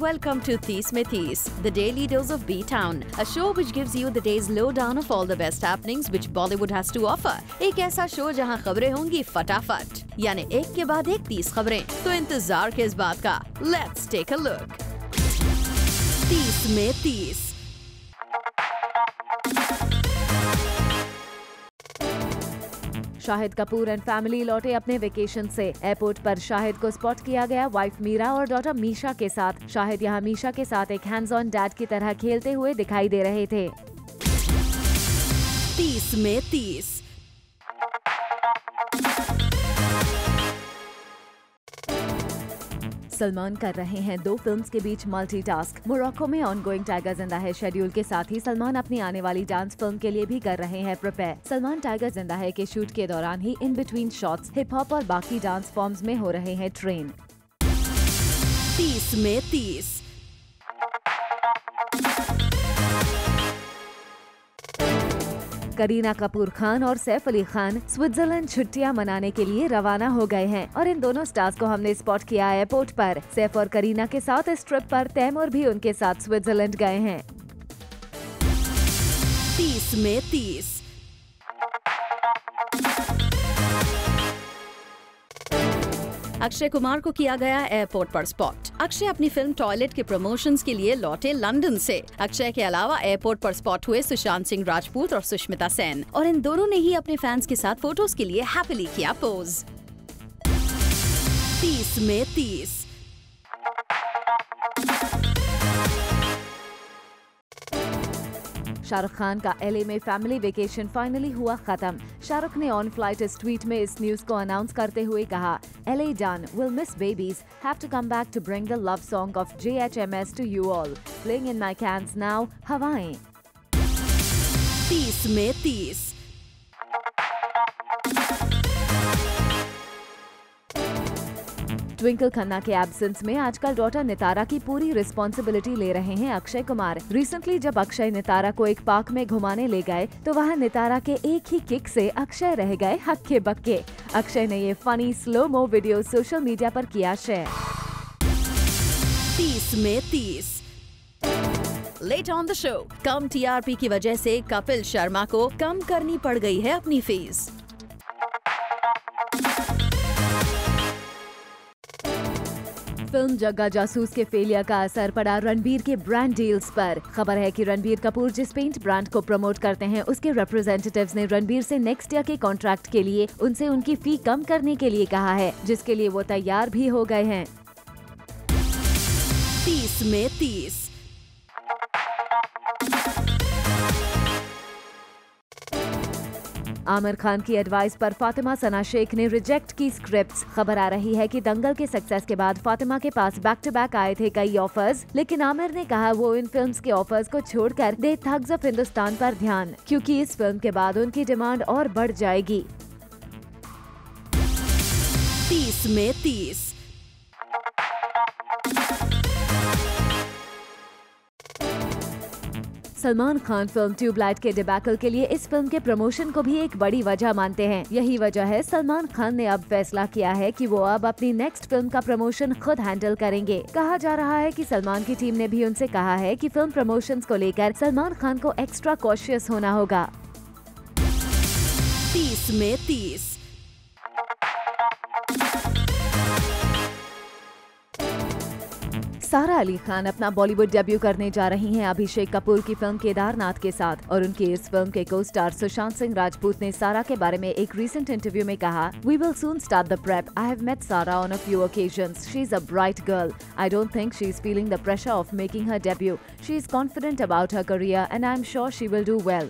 welcome to 30 में 30, the daily dose of B-Town, a show which gives you the day's lowdown of all the best happenings which Bollywood has to offer. एक ऐसा show जहां खबरें होंगी फटाफट, यानी एक के बाद एक 30 खबरें। तो इंतजार किस बात का? Let's take a look. 30 में 30। शाहिद कपूर एंड फैमिली लौटे अपने वेकेशन से। एयरपोर्ट पर शाहिद को स्पॉट किया गया वाइफ मीरा और डॉटर मीशा के साथ। शाहिद यहां मीशा के साथ एक हैंड्स ऑन डैड की तरह खेलते हुए दिखाई दे रहे थे। 30 में 30। सलमान कर रहे हैं 2 फिल्म्स के बीच मल्टीटास्क। मोरक्को में ऑनगोइंग टाइगर जिंदा है शेड्यूल के साथ ही सलमान अपनी आने वाली डांस फिल्म के लिए भी कर रहे हैं प्रिपेयर। सलमान टाइगर जिंदा है के शूट के दौरान ही in between shots hip hop और बाकी डांस फॉर्म्स में हो रहे हैं ट्रेन। 30 में 30। करीना कपूर खान और सैफ अली खान स्विट्जरलैंड छुट्टियां मनाने के लिए रवाना हो गए हैं और इन दोनों स्टार्स को हमने स्पॉट किया एयरपोर्ट पर। सैफ और करीना के साथ इस ट्रिप पर तैमूर भी उनके साथ स्विट्जरलैंड गए हैं। 30 में 30। अक्षय कुमार को किया गया एयरपोर्ट पर स्पॉट। अक्षय अपनी फिल्म टॉयलेट के प्रमोशंस के लिए लौटे लंदन से। अक्षय के अलावा एयरपोर्ट पर स्पॉट हुए सुशांत सिंह राजपूत और सुष्मिता सेन, और इन दोनों ने ही अपने फैंस के साथ फोटोज के लिए हैप्पीली किया पोज। 30 में 30। शाहरुख खान का LA में फैमिली वेकेशन फाइनली हुआ खत्म। शाहरुख ने ऑन फ्लाइट इस ट्वीट में इस न्यूज को अनाउंस करते हुए कहा, LA done, will miss babies, have to come back to bring the love song of JHMS to you all. Playing in my cans now, हवाएं। 30 में 30। ट्विंकल खन्ना के एब्सेंस में आजकल डॉटर नितारा की पूरी रिस्पॉन्सिबिलिटी ले रहे हैं अक्षय कुमार। रिसेंटली जब अक्षय नितारा को एक पार्क में घुमाने ले गए तो वहाँ नितारा के एक ही किक से अक्षय रह गए हक्के बक्के। अक्षय ने ये funny slow mo video social media पर किया शेयर। 30 में 30। लेट ऑन द शो, कम TRP की वजह से कपिल शर्मा को कम करनी पड़ गई है अपनी फीस। फिल्म जग्गा जासूस के फेलियर का असर पड़ा रणबीर के ब्रांड डील्स पर। खबर है कि रणबीर कपूर जिस पेंट ब्रांड को प्रमोट करते हैं उसके रिप्रेजेंटेटिव्स ने रणबीर से नेक्स्ट ईयर के कॉन्ट्रैक्ट के लिए उनसे उनकी फी कम करने के लिए कहा है, जिसके लिए वो तैयार भी हो गए हैं। 30 में 30। आमिर खान की एडवाइस पर फातिमा सना शेख ने रिजेक्ट की स्क्रिप्ट्स। खबर आ रही है कि दंगल के सक्सेस के बाद फातिमा के पास बैक टू बैक आए थे कई ऑफर्स, लेकिन आमिर ने कहा वो इन फिल्म्स के ऑफर्स को छोड़कर दे थग्स ऑफ हिंदुस्तान पर ध्यान, क्योंकि इस फिल्म के बाद उनकी डिमांड और बढ़ जाएगी। 30 में 30। सलमान खान फिल्म ट्यूबलाइट के डिबैकल के लिए इस फिल्म के प्रमोशन को भी एक बड़ी वजह मानते हैं। यही वजह है सलमान खान ने अब फैसला किया है कि वो अब अपनी नेक्स्ट फिल्म का प्रमोशन खुद हैंडल करेंगे। कहा जा रहा है कि सलमान की टीम ने भी उनसे कहा है कि फिल्म प्रमोशंस को लेकर सलमान खान को एक्स्ट्रा कॉशियस होना होगा। 30 में 30। सारा अली खान अपना बॉलीवुड डेब्यू करने जा रही हैं अभिषेक कपूर की फिल्म केदारनाथ के साथ, और उनकी इस फिल्म के को स्टार सुशांत सिंह राजपूत ने सारा के बारे में एक रीसेंट इंटरव्यू में कहा, We will soon start the prep. I have met Sara on a few occasions. She's a bright girl. I don't think she's feeling the pressure of making her debut. She is confident about her career and I'm sure she will do well.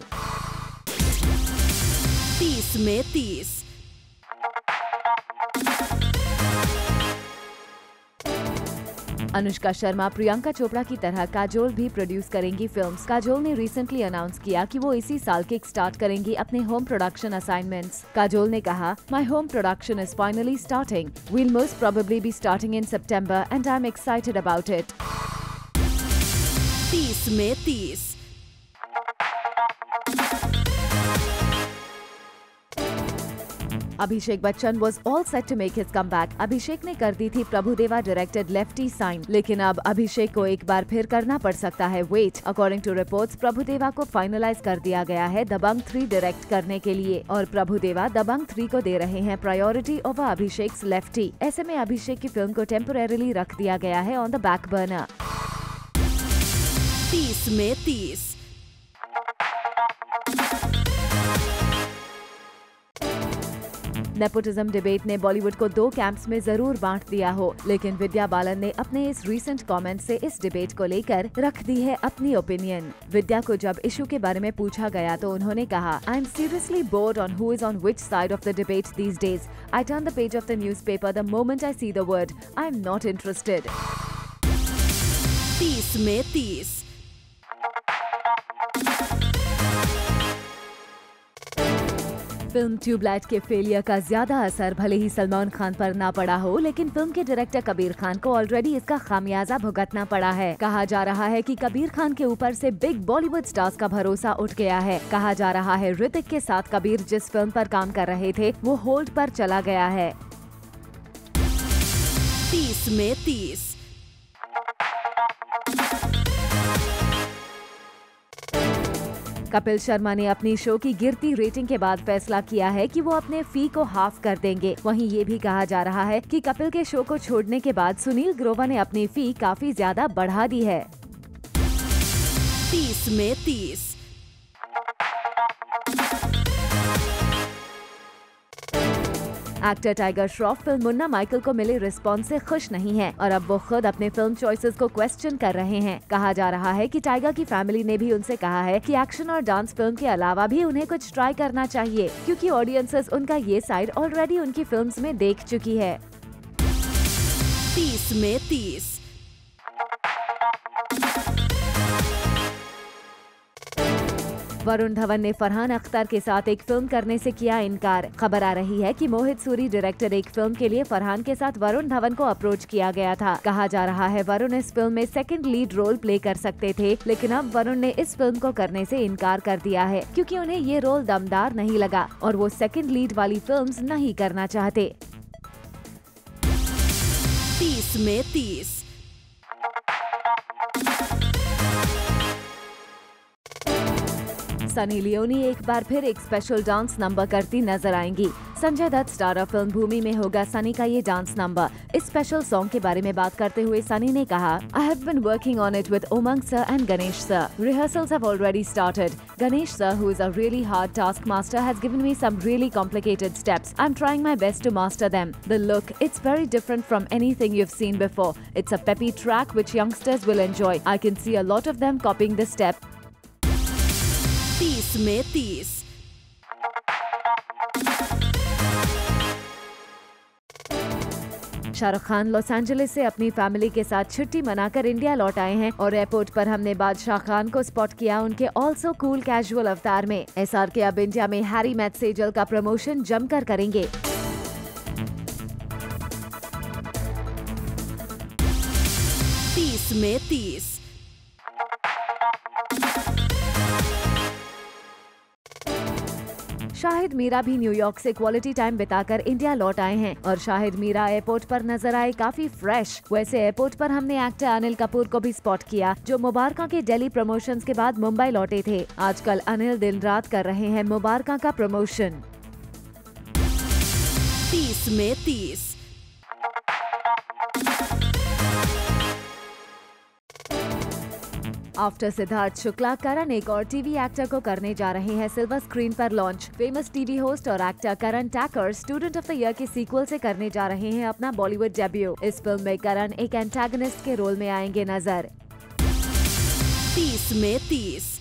30 में 30। अनुष्का शर्मा प्रियंका चोपड़ा की तरह काजोल भी produce करेंगी films. Kajol ने recently announce किया कि वो इसी साल किक स्टार्ट करेंगी अपने होम प्रोडक्शन असाइनमेंट्स। काजोल ने कहा, My home production is finally starting. We'll most probably be starting in September and I'm excited about it. 30 में 30। Abhishek Bachchan was all set to make his comeback. अभिषेक ने कर दी थी प्रभुदेवा डायरेक्टेड लेफ्टी साइन, लेकिन अब अभिषेक को एक बार फिर करना पड़ सकता है wait. According to reports, Prabhudeva को फाइनलाइज कर दिया गया है दबंग 3 डायरेक्ट करने के लिए और प्रभुदेवा दबंग 3 को दे रहे हैं प्रायोरिटी ओवर अभिषेक लेफ्टी। ऐसे में अभिषेक की फिल्म को टेम्पोरेरीली रख दिया गया है ऑन द बैक बर्नर। 30 में 30। नेपोटिज्म डिबेट ने बॉलीवुड को 2 कैंप्स में जरूर बांट दिया हो, लेकिन विद्या बालन ने अपने इस रीसेंट कमेंट से इस डिबेट को लेकर रख दी है अपनी ओपिनियन। विद्या को जब इशू के बारे में पूछा गया तो उन्होंने कहा, I am seriously board on who is on which side of the debate these days. I turn the page of the newspaper the moment I see the word I am not interested. 30 में 30। Film tubelight के failure का ज्यादा असर भले ही सलमान खान पर ना पड़ा हो, लेकिन फिल्म के डायरेक्टर कबीर खान को ऑलरेडी इसका खामियाजा भुगतना पड़ा है। कहा जा रहा है कि कबीर खान के ऊपर से बिग बॉलीवुड स्टार्स का भरोसा उठ गया है। कहा जा रहा है ऋतिक के साथ कबीर जिस फिल्म पर काम कर रहे थे वो होल्ड पर चला गया है। 30 में 30। कपिल शर्मा ने अपनी शो की गिरती रेटिंग के बाद फैसला किया है कि वो अपने फी को हाफ कर देंगे। वहीं ये भी कहा जा रहा है कि कपिल के शो को छोड़ने के बाद सुनील ग्रोवर ने अपनी फी काफी ज्यादा बढ़ा दी है। 30 में 30। Actor tiger Shroff film Munna Michael को मिले रिस्पॉन्स से खुश नहीं है और अब वो खुद अपने फिल्म चॉइसेस को क्वेश्चन कर रहे हैं। कहा जा रहा है कि टाइगर की फैमिली ने भी उनसे कहा है कि एक्शन और डांस फिल्म के अलावा भी उन्हें कुछ ट्राई करना चाहिए, क्योंकि ऑडियंसेस उनका ये साइड ऑलरेडी उनकी फिल्म्स में देख चुकी है। 30 में 30। वरुण धवन ने फरहान अख्तर के साथ एक फिल्म करने से किया इनकार। खबर आ रही है कि मोहित सूरी डायरेक्टर एक फिल्म के लिए फरहान के साथ वरुण धवन को अप्रोच किया गया था। कहा जा रहा है वरुण इस फिल्म में सेकंड लीड रोल प्ले कर सकते थे, लेकिन अब वरुण ने इस फिल्म को करने से इनकार कर दिया है क्योंकि उन्हें ये रोल दमदार नहीं लगा और वो सेकंड लीड वाली फिल्म्स नहीं करना चाहते। 30 में 30। सनी लियोनी एक बार फिर एक स्पेशल डांस नंबर करती नजर आएंगी। संजय दत्त स्टारर फिल्म भूमि में होगा सनी का ये डांस नंबर। इस स्पेशल सॉन्ग के बारे में बात करते हुए सनी ने कहा, I have been working on it with Umang sir and Ganesh sir. Rehearsals have already started. Ganesh sir, who is a really hard taskmaster, has given me some really complicated steps. I'm trying my best to master them. The look, it's very different from anything you've seen before. It's a peppy track which youngsters will enjoy. I can see a lot of them copying this step. 30 में 30। Shahrukh Khan Los Angeles से अपनी family के साथ छुट्टी मनाकर India लौट आए हैं और एयरपोर्ट पर हमने बादशाह खान को स्पॉट किया उनके ऑल्सो कूल कैजुअल अवतार में। SRK अब इंडिया में हैरी मैट सेजल का प्रमोशन जमकर करेंगे। 30 में 30। शाहिद मीरा भी न्यूयॉर्क से क्वालिटी टाइम बिताकर इंडिया लौट आए हैं और शाहिद मीरा एयरपोर्ट पर नजर आए काफी फ्रेश। वैसे एयरपोर्ट पर हमने एक्टर अनिल कपूर को भी स्पॉट किया जो मुबारका के दिल्ली प्रमोशंस के बाद मुंबई लौटे थे। आजकल अनिल दिन रात कर रहे हैं मुबारका का प्रमोशन। 30 में 30। आफ्टर सिद्धार्थ शुक्ला, करण एक और टीवी एक्टर को करने जा रहे हैं सिल्वर स्क्रीन पर लॉन्च। फेमस टीवी होस्ट और actor Karan Tacker student of the year के सीक्वल से करने जा रहे हैं अपना बॉलीवुड डेब्यू। इस फिल्म में करण एक एंटागनिस्ट के रोल में आएंगे नजर। 30 में 30।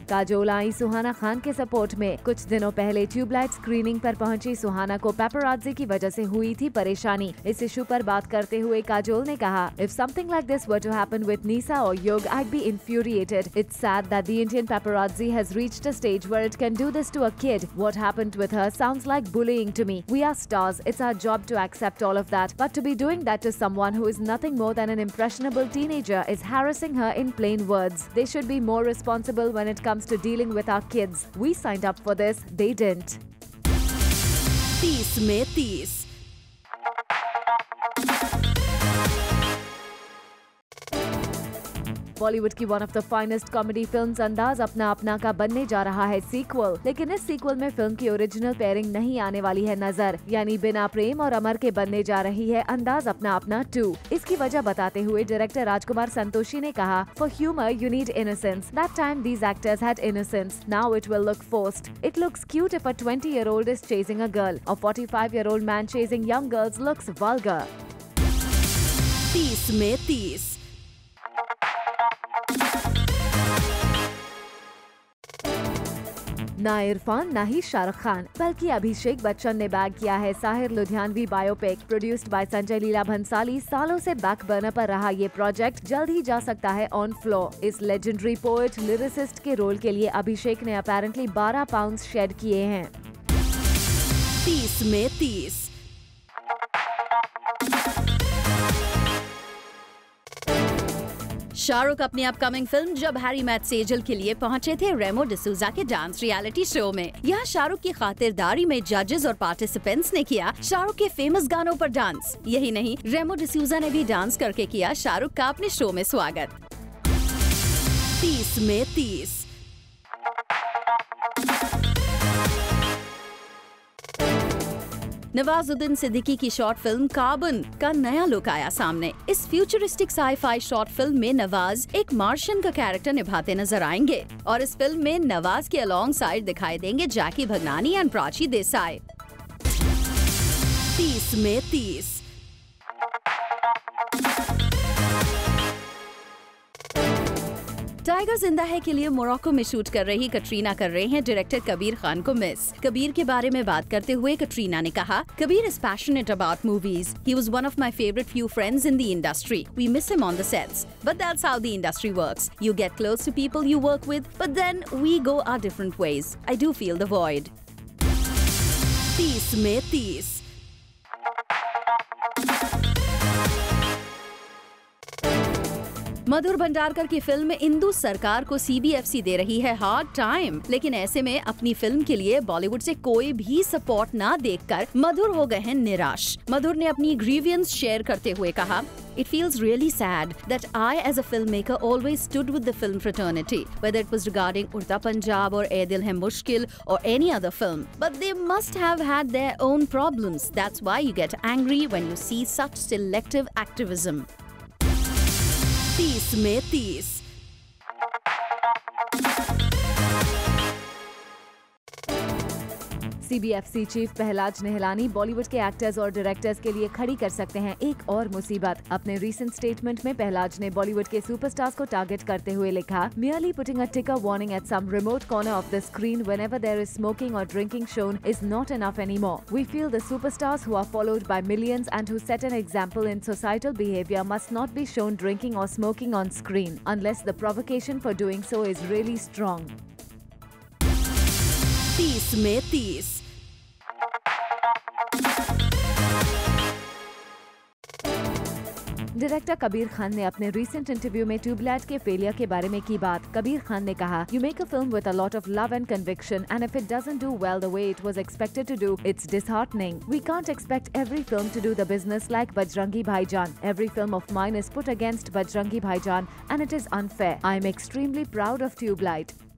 काजोल आई सुहाना खान के सपोर्ट में। कुछ दिनों पहले ट्यूबलाइट स्क्रीनिंग पर पहुंची सुहाना को पेपराज़ी की वजह से हुई थी परेशानी। इस इशू पर बात करते हुए काजोल ने कहा, If something like this were to happen with Nisa or Yug, I'd be infuriated. It's sad that the Indian paparazzi has reached a stage where it can do this to a kid. What happened with her sounds like bullying to me. We are stars. It's our job to accept all of that. But to be doing that to someone who is nothing more than an impressionable teenager is harassing her in plain words. They should be more responsible when it comes to dealing with our kids. We signed up for this. They didn't. 30 में 30। बॉलीवुड की one of the finest comedy films अंदाज अपना अपना का बनने जा रहा है सीक्वल, लेकिन इस सीक्वल में फिल्म की ओरिजिनल पेयरिंग नहीं आने वाली है नजर। यानी बिना प्रेम और अमर के बनने जा रही है अंदाज अपना अपना 2। इसकी वजह बताते हुए डायरेक्टर राजकुमार संतोषी ने कहा, for humour you need innocence. That time these actors had innocence. Now it will look forced. It looks cute if a 20-year-old is chasing a girl. A 45-year-old man chasing young girls looks vulgar. 30 में 30। ना इरफान ना ही शाहरुख खान, बल्कि अभिषेक बच्चन ने bag किया है Sahir Ludhianvi biopic produced by Sanjay Leela Bhansali. सालों से back burner पर रहा ये प्रोजेक्ट जल्द ही जा सकता है ऑन फ्लोर। इस लेजेंडरी पोएट लिरिसिस्ट के रोल के लिए अभिषेक ने अपेरेंटली 12 पाउंड शेड किए हैं। 30 में 30। शाहरुख अपनी अपकमिंग फिल्म जब हैरी मेट सेजल के लिए पहुंचे थे रेमो डिसूजा के डांस रियलिटी शो में। यहाँ शाहरुख की खातिरदारी में जजेस और पार्टिसिपेंट्स ने किया शाहरुख के फेमस गानों पर डांस। यही नहीं, रेमो डिसूजा ने भी डांस करके किया शाहरुख का अपने शो में स्वागत। 30 में 30। नवाजुद्दीन सिद्दीकी की शॉर्ट फिल्म कार्बन का नया लुक आया सामने। इस फ्यूचरिस्टिक साई-फाई शॉर्ट फिल्म में नवाज एक मार्शियन का कैरेक्टर निभाते नजर आएंगे और इस फिल्म में नवाज के अलॉन्ग साइड दिखाई देंगे जैकी भगनानी एंड प्राची देसाई। 30 में 30। टाइगर जिंदा है के लिए मोरक्को में शूट कर रही कटरीना कर रहे हैं डायरेक्टर कबीर खान को मिस। कबीर के बारे में बात करते हुए कटरीना ने कहा, Kabir is passionate about movies. He was one of my favorite few friends in the industry. We miss him on the sets. But that's how the industry works. You get close to people you work with, but then we go our different ways. I do feel the void. 30 में 30। मधुर भंडारकर की film Indu सरकार को CBFC दे रही है hard time, लेकिन ऐसे में अपनी फिल्म के लिए बॉलीवुड से कोई भी सपोर्ट ना देखकर मधुर हो गए हैं निराश। मधुर ने अपनी ग्रीवियंस शेयर करते हुए कहा, It feels really sad that I as a filmmaker always stood with the film fraternity, whether it was regarding Urta Punjab or Ae Dil Hai Mushkil or any other film. But they must have had their own problems. That's why you get angry when you see such selective activism. 30 में 30। CBFC chief Pahlaj Nihalani Bollywood के actors और directors के लिए खड़ी कर सकते हैं एक और मुसीबत। अपने रीसेंट स्टेटमेंट में पहलाज ने बॉलीवुड के सुपरस्टार्स को टारगेट करते हुए लिखा, merely putting a ticker warning at some remote corner of the screen whenever there is smoking or drinking shown is not enough anymore. We feel the superstars who are followed by millions and who set an example in societal behavior must not be shown drinking or smoking on screen unless the provocation for doing so is really strong. 30 में 30। Director Kabir Khan ने अपने recent interview में tubelight के failure के बारे में की बात। कबीर खान ने कहा, You make a film with a lot of love and conviction, and if it doesn't do well the way it was expected to do, it's disheartening. We can't expect every film to do the business like Bajrangi Bhaijaan. Every film of mine is put against Bajrangi Bhaijaan, and it is unfair. I'm extremely proud of Tubelight.